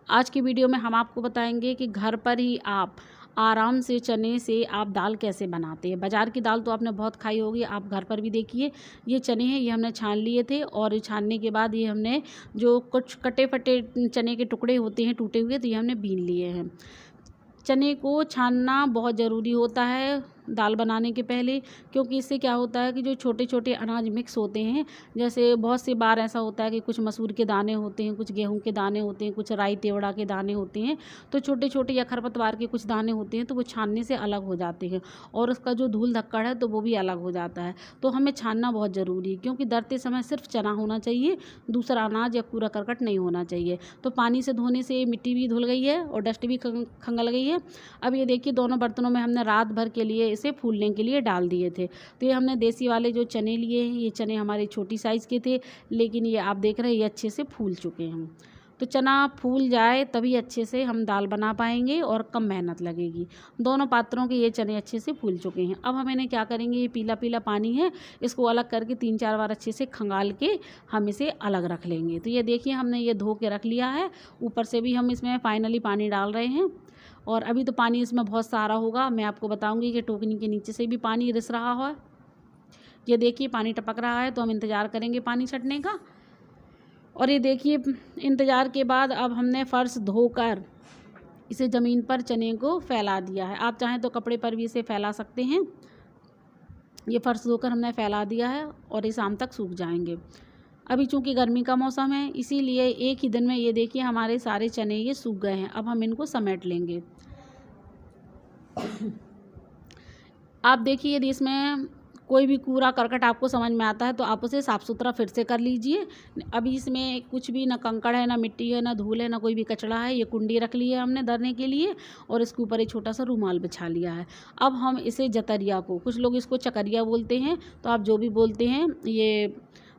आज की वीडियो में हम आपको बताएंगे कि घर पर ही आप आराम से चने से आप दाल कैसे बनाते हैं। बाज़ार की दाल तो आपने बहुत खाई होगी, आप घर पर भी देखिए। ये चने हैं, ये हमने छान लिए थे और छानने के बाद ये हमने जो कुछ कटे फटे चने के टुकड़े होते हैं टूटे हुए, तो ये हमने बीन लिए हैं। चने को छानना बहुत ज़रूरी होता है दाल बनाने के पहले, क्योंकि इससे क्या होता है कि जो छोटे छोटे अनाज मिक्स होते हैं, जैसे बहुत सी बार ऐसा होता है कि कुछ मसूर के दाने होते हैं, कुछ गेहूं के दाने होते हैं, कुछ राई तेवड़ा के दाने होते हैं, तो छोटे छोटे या खरपतवार के कुछ दाने होते हैं, तो वो छानने से अलग हो जाते हैं और उसका जो धूल धक्कड़ है तो वो भी अलग हो जाता है। तो हमें छानना बहुत ज़रूरी है, क्योंकि दरते समय सिर्फ चना होना चाहिए, दूसरा अनाज या कूड़ा करकट नहीं होना चाहिए। तो पानी से धोने से मिट्टी भी धुल गई है और डस्ट भी खंगल गई है। अब ये देखिए, दोनों बर्तनों में हमने रात भर के लिए इसे फूलने के लिए डाल दिए थे। तो ये हमने देसी वाले जो चने लिए हैं, ये चने हमारे छोटी साइज़ के थे, लेकिन ये आप देख रहे हैं ये अच्छे से फूल चुके हैं। तो चना फूल जाए तभी अच्छे से हम दाल बना पाएंगे और कम मेहनत लगेगी। दोनों पात्रों के ये चने अच्छे से फूल चुके हैं। अब हम इन्हें क्या करेंगे, ये पीला पीला पानी है, इसको अलग करके 3-4 बार अच्छे से खंगाल के हम इसे अलग रख लेंगे। तो ये देखिए, हमने ये धो के रख लिया है। ऊपर से भी हम इसमें फाइनली पानी डाल रहे हैं और अभी तो पानी इसमें बहुत सारा होगा। मैं आपको बताऊंगी कि टोकनी के नीचे से भी पानी रिस रहा है। ये देखिए, पानी टपक रहा है, तो हम इंतज़ार करेंगे पानी छटने का। और ये देखिए, इंतज़ार के बाद अब हमने फ़र्श धोकर इसे ज़मीन पर चने को फैला दिया है। आप चाहें तो कपड़े पर भी इसे फैला सकते हैं। ये फ़र्श धोकर हमने फैला दिया है और ये शाम तक सूख जाएंगे। अभी चूँकि गर्मी का मौसम है, इसीलिए एक ही दिन में ये देखिए हमारे सारे चने ये सूख गए हैं। अब हम इनको समेट लेंगे। आप देखिए, यदि इसमें कोई भी कूड़ा करकट आपको समझ में आता है तो आप उसे साफ़ सुथरा फिर से कर लीजिए। अभी इसमें कुछ भी ना कंकड़ है, ना मिट्टी है, ना धूल है, ना कोई भी कचड़ा है। ये कुंडी रख ली है हमने धरने के लिए और इसके ऊपर एक छोटा सा रुमाल बिछा लिया है। अब हम इसे जतरिया को, कुछ लोग इसको चकरिया बोलते हैं, तो आप जो भी बोलते हैं, ये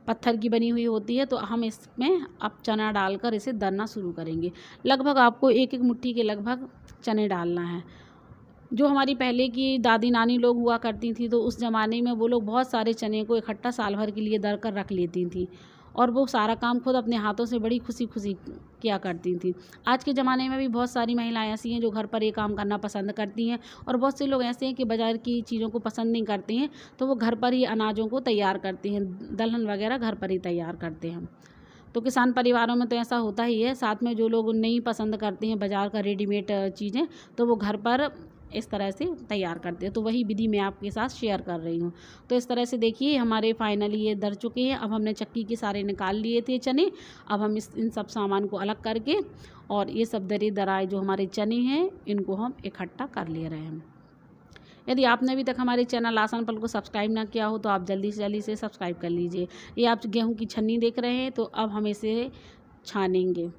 पत्थर की बनी हुई होती है। तो हम इसमें अब चना डालकर इसे दरना शुरू करेंगे। लगभग आपको एक एक मुट्ठी के लगभग चने डालना है। जो हमारी पहले की दादी नानी लोग हुआ करती थी, तो उस ज़माने में वो लोग बहुत सारे चने को इकट्ठा साल भर के लिए दर कर रख लेती थी और वो सारा काम खुद अपने हाथों से बड़ी खुशी खुशी किया करती थी। आज के ज़माने में भी बहुत सारी महिलाएं ऐसी हैं जो घर पर ये काम करना पसंद करती हैं और बहुत से लोग ऐसे हैं कि बाज़ार की चीज़ों को पसंद नहीं करते हैं, तो वो घर पर ही अनाजों को तैयार करते हैं, दलहन वगैरह घर पर ही तैयार करते हैं। तो किसान परिवारों में तो ऐसा होता ही है। साथ में जो लोग नहीं पसंद करते हैं बाज़ार का रेडीमेड चीज़ें, तो वो घर पर इस तरह से तैयार करते हैं। तो वही विधि मैं आपके साथ शेयर कर रही हूँ। तो इस तरह से देखिए, हमारे फाइनली ये दर चुके हैं। अब हमने चक्की के सारे निकाल लिए थे चने। अब हम इन सब सामान को अलग करके और ये सब दराए जो हमारे चने हैं, इनको हम इकट्ठा कर ले रहे हैं। यदि आपने अभी तक हमारे चैनल आसान पल को सब्सक्राइब ना किया हो, तो आप जल्दी से जल्दी इसे सब्सक्राइब कर लीजिए। ये आप गेहूं की छन्नी देख रहे हैं, तो अब हम इसे छानेंगे।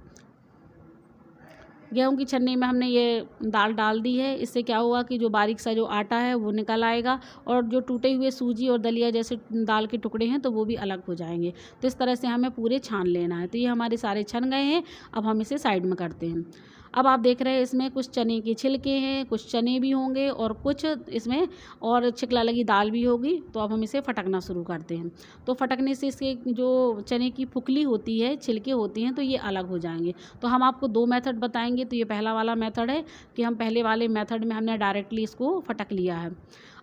गेहूं की छन्नी में हमने ये दाल डाल दी है। इससे क्या हुआ कि जो बारीक सा जो आटा है वो निकल आएगा और जो टूटे हुए सूजी और दलिया जैसे दाल के टुकड़े हैं, तो वो भी अलग हो जाएंगे। तो इस तरह से हमें पूरे छान लेना है। तो ये हमारे सारे छन गए हैं। अब हम इसे साइड में करते हैं। अब आप देख रहे हैं, इसमें कुछ चने के छिलके हैं, कुछ चने भी होंगे और कुछ इसमें और छिकला लगी दाल भी होगी। तो अब हम इसे फटकना शुरू करते हैं। तो फटकने से इसके जो चने की फुकली होती है, छिलके होती हैं, तो ये अलग हो जाएंगे। तो हम आपको 2 मेथड बताएंगे। तो ये पहला वाला मेथड है कि हम पहले वाले मेथड में हमने डायरेक्टली इसको फटक लिया है।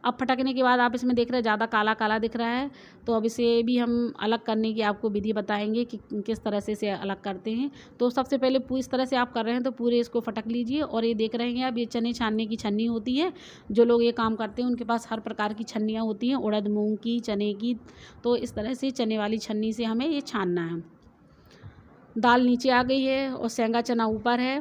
अब फटकने के बाद आप इसमें देख रहे हैं ज़्यादा काला काला दिख रहा है, तो अब इसे भी हम अलग करने की आपको विधि बताएंगे कि किस तरह से इसे अलग करते हैं। तो सबसे पहले इस तरह से आप कर रहे हैं तो पूरे इसको फटक लीजिए। और ये देख रहे हैं आप, ये चने छानने की छन्नी होती है। जो लोग ये काम करते हैं उनके पास हर प्रकार की छन्नियाँ होती हैं, उड़द मूंग की, चने की। तो इस तरह से चने वाली छन्नी से हमें ये छानना है। दाल नीचे आ गई है और सेंगा चना ऊपर है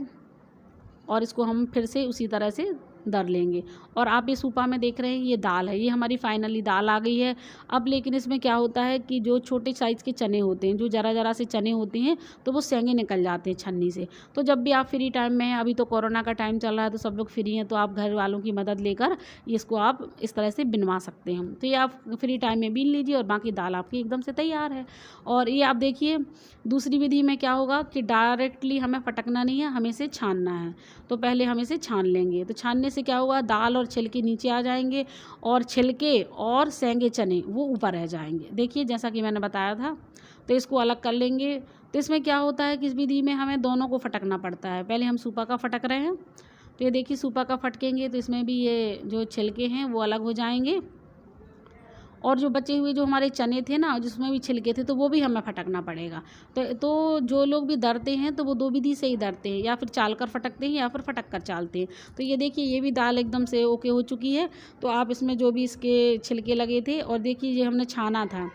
और इसको हम फिर से उसी तरह से दर लेंगे। और आप इस ऊपा में देख रहे हैं, ये दाल है, ये हमारी फाइनली दाल आ गई है। अब लेकिन इसमें क्या होता है कि जो छोटे साइज़ के चने होते हैं, जो ज़रा ज़रा से चने होते हैं, तो वो सेंगे निकल जाते हैं छन्नी से। तो जब भी आप फ्री टाइम में हैं, अभी तो कोरोना का टाइम चल रहा है तो सब लोग फ्री हैं, तो आप घर वालों की मदद लेकर इसको आप इस तरह से बिनवा सकते हैं। तो ये आप फ्री टाइम में बीन लीजिए और बाकी दाल आपकी एकदम से तैयार है। और ये आप देखिए, दूसरी विधि में क्या होगा कि डायरेक्टली हमें फटकना नहीं है, हमें इसे छानना है। तो पहले हम इसे छान लेंगे। तो छानने से क्या होगा, दाल और छिलके नीचे आ जाएंगे और छिलके और सेंगे चने वो ऊपर रह जाएंगे। देखिए, जैसा कि मैंने बताया था। तो इसको अलग कर लेंगे। तो इसमें क्या होता है कि इस विधि में हमें दोनों को फटकना पड़ता है। पहले हम सूपा का फटक रहे हैं, तो ये देखिए सूपा का फटकेंगे तो इसमें भी ये जो छिलके हैं वो अलग हो जाएंगे, और जो बचे हुए जो हमारे चने थे ना जिसमें भी छिलके थे तो वो भी हमें फटकना पड़ेगा। तो जो लोग भी दरते हैं तो वो दो विधि से ही दरते हैं, या फिर चाल कर फटकते हैं या फिर फटक कर चालते हैं। तो ये देखिए ये भी दाल एकदम से ओके हो चुकी है। तो आप इसमें जो भी इसके छिलके लगे थे, और देखिए ये हमने छाना था,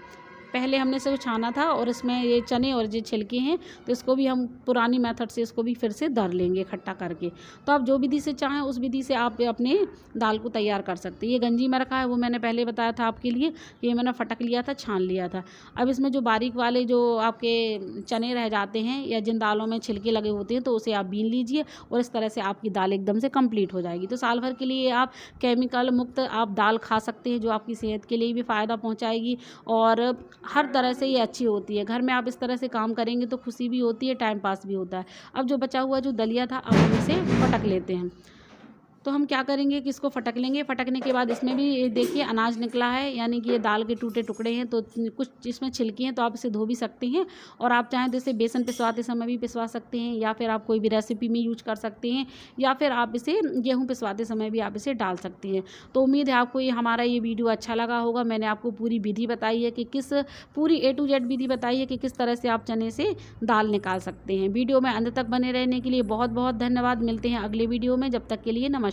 पहले हमने सिर्फ छाना था, और इसमें ये चने और ये छिलके हैं तो इसको भी हम पुरानी मेथड से इसको भी फिर से दर लेंगे इकट्ठा करके। तो आप जो विधि से चाहें उस विधि से आप अपने दाल को तैयार कर सकते हैं। ये गंजी में रखा है वो मैंने पहले बताया था आपके लिए, ये मैंने फटक लिया था, छान लिया था। अब इसमें जो बारीक वाले जो आपके चने रह जाते हैं या जिन दालों में छिलके लगे होते हैं तो उसे आप बीन लीजिए, और इस तरह से आपकी दाल एकदम से कंप्लीट हो जाएगी। तो साल भर के लिए आप केमिकल मुक्त आप दाल खा सकते हैं, जो आपकी सेहत के लिए भी फ़ायदा पहुँचाएगी और हर तरह से ये अच्छी होती है। घर में आप इस तरह से काम करेंगे तो खुशी भी होती है, टाइम पास भी होता है। अब जो बचा हुआ जो दलिया था अब हम इसे फटक लेते हैं। तो हम क्या करेंगे कि इसको फटक लेंगे। फटकने के बाद इसमें भी ये देखिए अनाज निकला है, यानी कि ये दाल के टूटे टुकड़े हैं, तो कुछ इसमें छिलकी हैं तो आप इसे धो भी सकते हैं, और आप चाहें तो इसे बेसन पिसवाते समय भी पिसवा सकते हैं, या फिर आप कोई भी रेसिपी में यूज कर सकते हैं, या फिर आप इसे गेहूँ पिसवाते समय भी आप इसे डाल सकते हैं। तो उम्मीद है आपको हमारा ये वीडियो अच्छा लगा होगा। मैंने आपको पूरी विधि बताई है कि पूरी A to Z विधि बताई है कि किस तरह से आप चने से दाल निकाल सकते हैं। वीडियो में अंत तक बने रहने के लिए बहुत बहुत धन्यवाद। मिलते हैं अगले वीडियो में, जब तक के लिए नमस्कार।